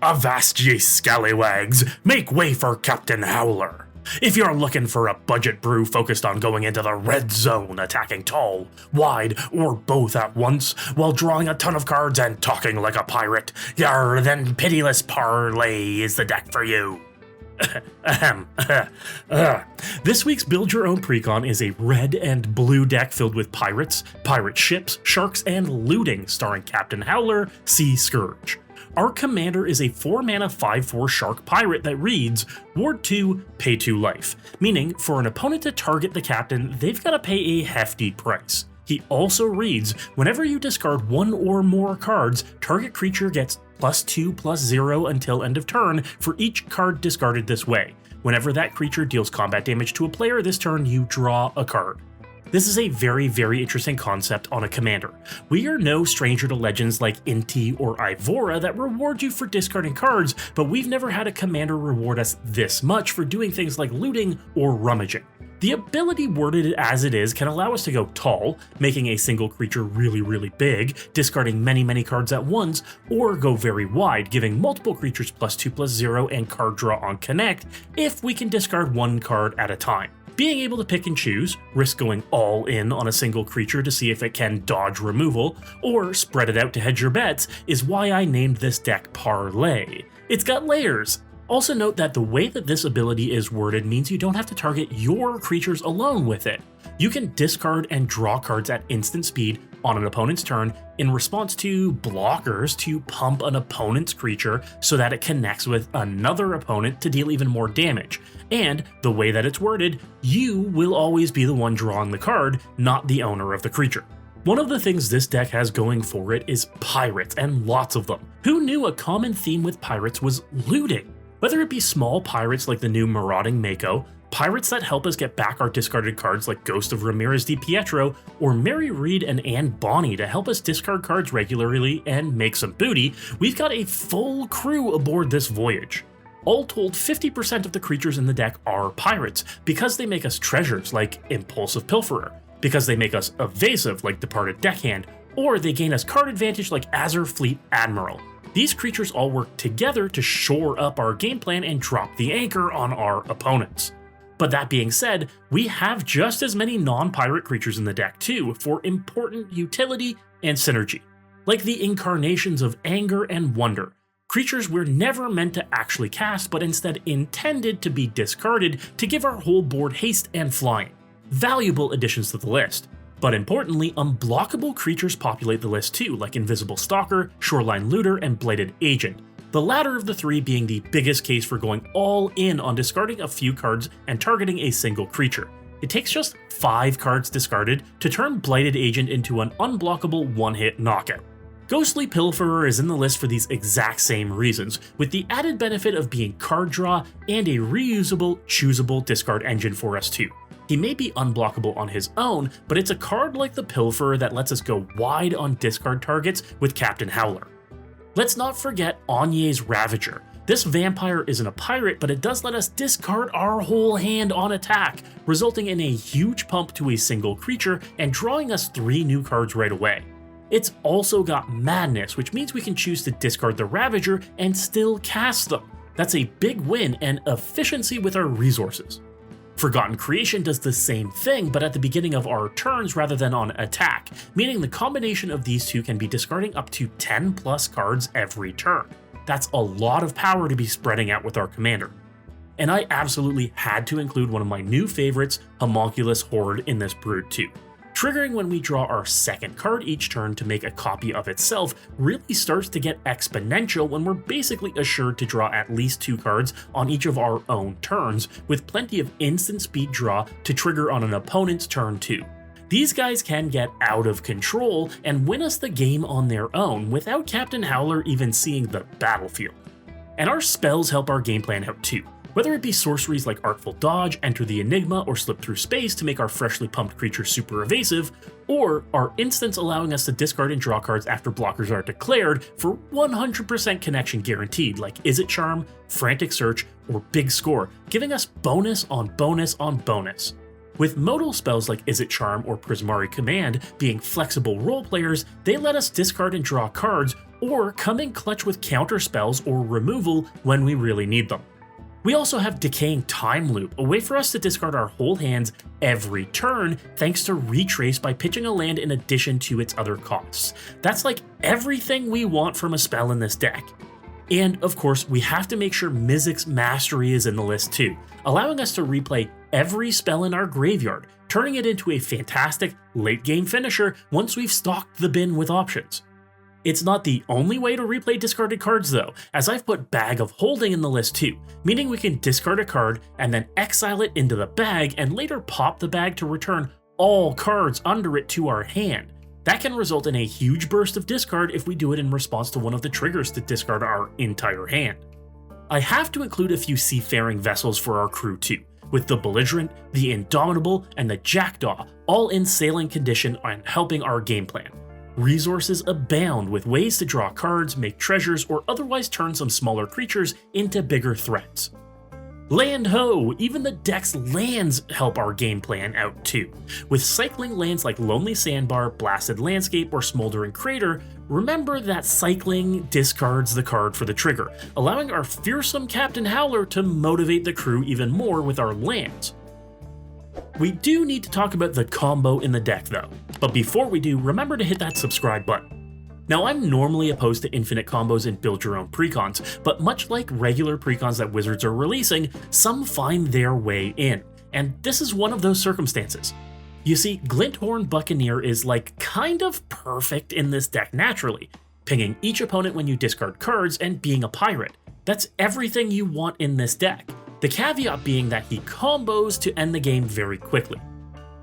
Avast ye scallywags, make way for Captain Howler. If you're looking for a budget brew focused on going into the red zone, attacking tall, wide, or both at once, while drawing a ton of cards and talking like a pirate, then Pitiless Parley is the deck for you. This week's Build Your Own Precon is a red and blue deck filled with pirates, pirate ships, sharks, and looting, starring Captain Howler, Scourge. Our commander is a 4-mana 5/4 shark pirate that reads, Ward 2, pay 2 life, meaning for an opponent to target the captain, they've got to pay a hefty price. He also reads, whenever you discard one or more cards, target creature gets +2/+0 until end of turn for each card discarded this way. Whenever that creature deals combat damage to a player this turn, you draw a card. This is a very, very interesting concept on a commander. We are no stranger to legends like Inti or Ivora that reward you for discarding cards, but we've never had a commander reward us this much for doing things like looting or rummaging. The ability worded as it is can allow us to go tall, making a single creature really, really big, discarding many cards at once, or go very wide, giving multiple creatures +2/+0 and card draw on connect if we can discard one card at a time. Being able to pick and choose, risk going all in on a single creature to see if it can dodge removal, or spread it out to hedge your bets, is why I named this deck Parlay. It's got layers! Also note that the way that this ability is worded means you don't have to target your creatures alone with it. You can discard and draw cards at instant speed on an opponent's turn in response to blockers to pump an opponent's creature so that it connects with another opponent to deal even more damage. And the way that it's worded, you will always be the one drawing the card, not the owner of the creature. One of the things this deck has going for it is pirates, and lots of them. Who knew a common theme with pirates was looting? Whether it be small pirates like the new Marauding Mako, pirates that help us get back our discarded cards like Ghost of Ramirez Di Pietro, or Mary Reed and Anne Bonny to help us discard cards regularly and make some booty, we've got a full crew aboard this voyage. All told, 50% of the creatures in the deck are pirates, because they make us treasures like Impulsive Pilferer, because they make us evasive like Departed Deckhand, or they gain us card advantage like Azure Fleet Admiral. These creatures all work together to shore up our game plan and drop the anchor on our opponents. But that being said, we have just as many non-pirate creatures in the deck too for important utility and synergy, like the incarnations of Anger and Wonder, creatures we're never meant to actually cast but instead intended to be discarded to give our whole board haste and flying. Valuable additions to the list. But importantly, unblockable creatures populate the list too, like Invisible Stalker, Shoreline Looter, and Bladed Agent. The latter of the three being the biggest case for going all in on discarding a few cards and targeting a single creature. It takes just 5 cards discarded to turn Blighted Agent into an unblockable one-hit knockout. Ghostly Pilferer is in the list for these exact same reasons, with the added benefit of being card draw and a reusable, choosable discard engine for us too. He may be unblockable on his own, but it's a card like the Pilferer that lets us go wide on discard targets with Captain Howler. Let's not forget Anye's Ravager. This vampire isn't a pirate, but it does let us discard our whole hand on attack, resulting in a huge pump to a single creature and drawing us 3 new cards right away. It's also got Madness, which means we can choose to discard the Ravager and still cast them. That's a big win and efficiency with our resources. Forgotten Creation does the same thing, but at the beginning of our turns rather than on attack, meaning the combination of these two can be discarding up to 10 plus cards every turn. That's a lot of power to be spreading out with our commander. And I absolutely had to include one of my new favorites, Homunculus Horde, in this brood too. Triggering when we draw our second card each turn to make a copy of itself really starts to get exponential when we're basically assured to draw at least 2 cards on each of our own turns, with plenty of instant speed draw to trigger on an opponent's turn too. These guys can get out of control and win us the game on their own without Captain Howler even seeing the battlefield. And our spells help our game plan out too. Whether it be sorceries like Artful Dodge, Enter the Enigma, or Slip Through Space to make our freshly pumped creatures super evasive, or our instants allowing us to discard and draw cards after blockers are declared for 100% connection guaranteed, like Izzet Charm, Frantic Search, or Big Score, giving us bonus on bonus on bonus. With modal spells like Izzet Charm or Prismari Command being flexible role players, they let us discard and draw cards or come in clutch with counter spells or removal when we really need them. We also have Decaying Time Loop, a way for us to discard our whole hands every turn thanks to Retrace by pitching a land in addition to its other costs. That's like everything we want from a spell in this deck. And of course, we have to make sure Mizzix's Mastery is in the list too, allowing us to replay every spell in our graveyard, turning it into a fantastic late game finisher once we've stocked the bin with options. It's not the only way to replay discarded cards though, as I've put Bag of Holding in the list too, meaning we can discard a card and then exile it into the bag and later pop the bag to return all cards under it to our hand. That can result in a huge burst of discard if we do it in response to one of the triggers to discard our entire hand. I have to include a few seafaring vessels for our crew too, with the Belligerent, the Indomitable, and the Jackdaw all in sailing condition and helping our game plan. Resources abound with ways to draw cards, make treasures, or otherwise turn some smaller creatures into bigger threats. Land ho! Even the deck's lands help our game plan out too. With cycling lands like Lonely Sandbar, Blasted Landscape, or Smoldering Crater, remember that cycling discards the card for the trigger, allowing our fearsome Captain Howler to motivate the crew even more with our lands. We do need to talk about the combo in the deck though, but before we do, remember to hit that subscribe button. Now I'm normally opposed to infinite combos and build your own precons, but much like regular precons that Wizards are releasing, some find their way in, and this is one of those circumstances. You see, Glint-Horn Buccaneer is like kind of perfect in this deck naturally, pinging each opponent when you discard cards and being a pirate. That's everything you want in this deck. The caveat being that he combos to end the game very quickly.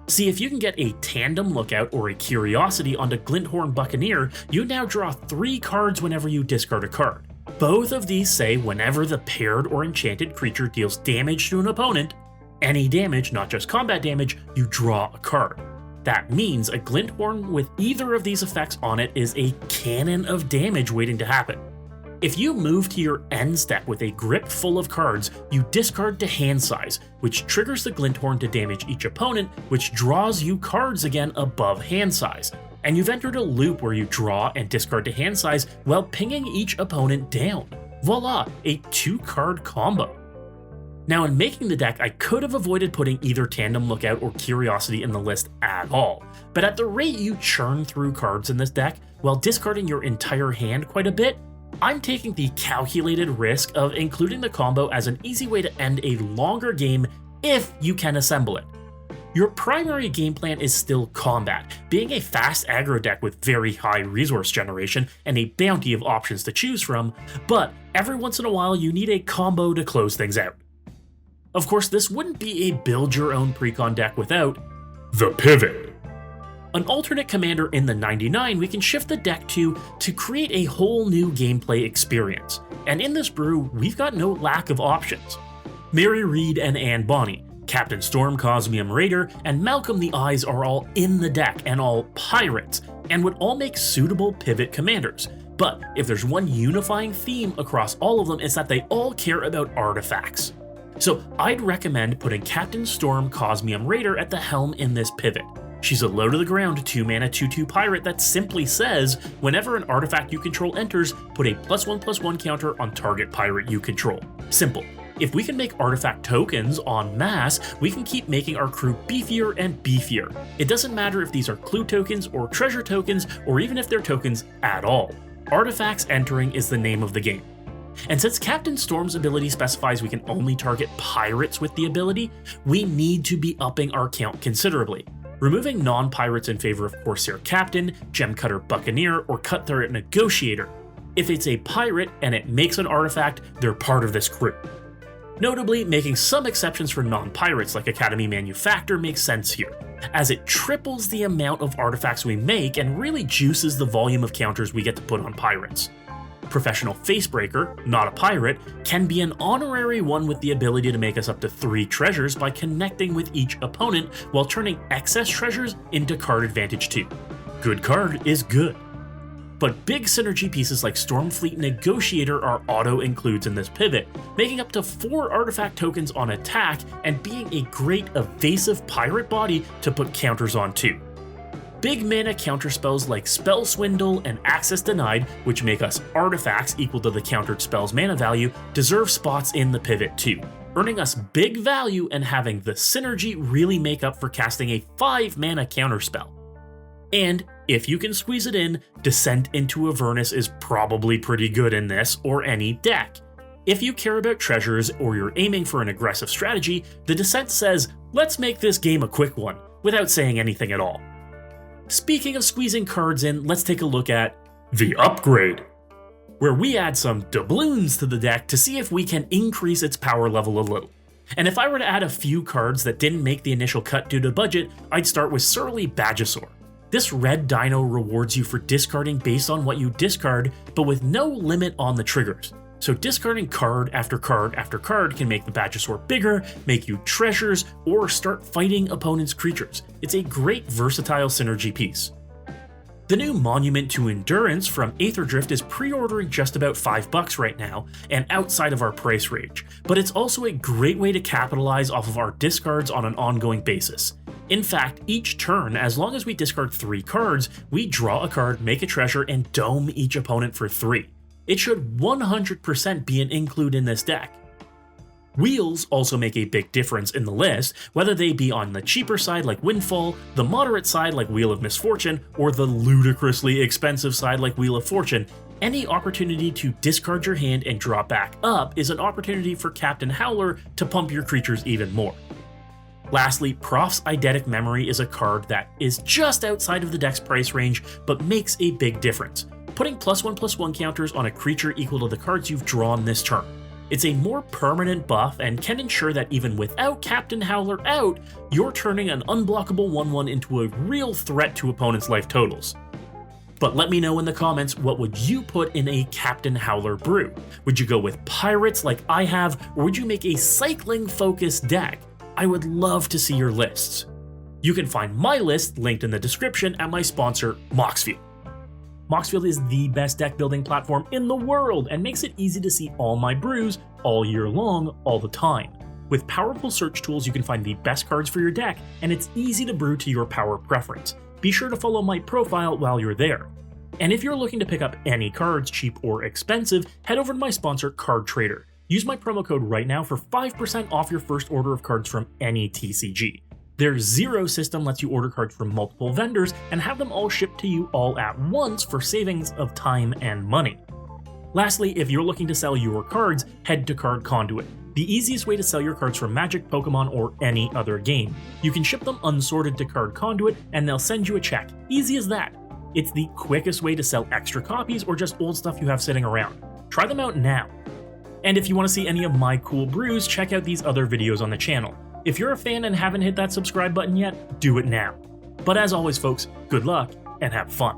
See, if you can get a Tandem Lookout or a Curiosity onto Glint-Horn Buccaneer, you now draw 3 cards whenever you discard a card. Both of these say whenever the paired or enchanted creature deals damage to an opponent, any damage, not just combat damage, you draw a card. That means a Glint-Horn with either of these effects on it is a cannon of damage waiting to happen. If you move to your end step with a grip full of cards, you discard to hand size, which triggers the Glint-Horn to damage each opponent, which draws you cards again above hand size. And you've entered a loop where you draw and discard to hand size while pinging each opponent down. Voila, a 2-card combo. Now in making the deck, I could have avoided putting either Tandem Lookout or Curiosity in the list at all, but at the rate you churn through cards in this deck, while discarding your entire hand quite a bit, I'm taking the calculated risk of including the combo as an easy way to end a longer game if you can assemble it. Your primary game plan is still combat, being a fast aggro deck with very high resource generation and a bounty of options to choose from, but every once in a while you need a combo to close things out. Of course, this wouldn't be a build your own precon deck without the pivot. An alternate commander in the 99 we can shift the deck to create a whole new gameplay experience. And in this brew, we've got no lack of options. Mary Reed and Anne Bonny, Captain Storm Cosmium Raider, and Malcolm the Eyes are all in the deck and all pirates, and would all make suitable pivot commanders. But if there's one unifying theme across all of them, it's that they all care about artifacts. So I'd recommend putting Captain Storm Cosmium Raider at the helm in this pivot. She's a low to the ground 2-mana 2/2 pirate that simply says, whenever an artifact you control enters, put a +1/+1 counter on target pirate you control. Simple. If we can make artifact tokens en masse, we can keep making our crew beefier and beefier. It doesn't matter if these are clue tokens or treasure tokens, or even if they're tokens at all. Artifacts entering is the name of the game. And since Captain Storm's ability specifies we can only target pirates with the ability, we need to be upping our count considerably. Removing non-pirates in favor of Corsair Captain, Gemcutter Buccaneer, or Cutthroat Negotiator. If it's a pirate and it makes an artifact, they're part of this crew. Notably, making some exceptions for non-pirates like Academy Manufactor makes sense here, as it triples the amount of artifacts we make and really juices the volume of counters we get to put on pirates. Professional Facebreaker, not a pirate, can be an honorary one with the ability to make us up to 3 treasures by connecting with each opponent while turning excess treasures into card advantage too. Good card is good. But big synergy pieces like Stormfleet Negotiator are auto-includes in this pivot, making up to 4 artifact tokens on attack and being a great evasive pirate body to put counters on too. big mana counterspells like Spell Swindle and Access Denied, which make us artifacts equal to the countered spell's mana value, deserve spots in the pivot too, earning us big value and having the synergy really make up for casting a 5 mana counterspell. And if you can squeeze it in, Descent into Avernus is probably pretty good in this or any deck. If you care about treasures or you're aiming for an aggressive strategy, the Descent says, let's make this game a quick one, without saying anything at all. Speaking of squeezing cards in, let's take a look at the Upgrade, where we add some doubloons to the deck to see if we can increase its power level a little. And if I were to add a few cards that didn't make the initial cut due to budget, I'd start with Surly Badgesaur. This red dino rewards you for discarding based on what you discard, but with no limit on the triggers. So discarding card after card after card can make the Badgesaur bigger, make you treasures, or start fighting opponents' creatures. It's a great versatile synergy piece. The new Monument to Endurance from Aetherdrift is pre-ordering just about $5 right now, and outside of our price range, but it's also a great way to capitalize off of our discards on an ongoing basis. In fact, each turn, as long as we discard 3 cards, we draw a card, make a treasure, and dome each opponent for 3. It should 100% be an include in this deck. Wheels also make a big difference in the list, whether they be on the cheaper side like Windfall, the moderate side like Wheel of Misfortune, or the ludicrously expensive side like Wheel of Fortune. Any opportunity to discard your hand and draw back up is an opportunity for Captain Howler to pump your creatures even more. Lastly, Proph's Eidetic Memory is a card that is just outside of the deck's price range, but makes a big difference, putting +1/+1 counters on a creature equal to the cards you've drawn this turn. It's a more permanent buff and can ensure that even without Captain Howler out, you're turning an unblockable 1/1 into a real threat to opponents' life totals. But let me know in the comments, what would you put in a Captain Howler brew? Would you go with pirates like I have, or would you make a cycling-focused deck? I would love to see your lists. You can find my list linked in the description at my sponsor, MOXFIELD. MOXFIELD is the best deck building platform in the world and makes it easy to see all my brews all year long, all the time. With powerful search tools, you can find the best cards for your deck, and it's easy to brew to your power preference. Be sure to follow my profile while you're there. And if you're looking to pick up any cards, cheap or expensive, head over to my sponsor, Card Trader. Use my promo code right now for 5% off your first order of cards from any TCG. Their Zero system lets you order cards from multiple vendors and have them all shipped to you all at once for savings of time and money. Lastly, if you're looking to sell your cards, head to Card Conduit, the easiest way to sell your cards from Magic, Pokemon, or any other game. You can ship them unsorted to Card Conduit and they'll send you a check. Easy as that. It's the quickest way to sell extra copies or just old stuff you have sitting around. Try them out now. And if you want to see any of my cool brews, check out these other videos on the channel. If you're a fan and haven't hit that subscribe button yet, do it now. But as always folks, good luck and have fun.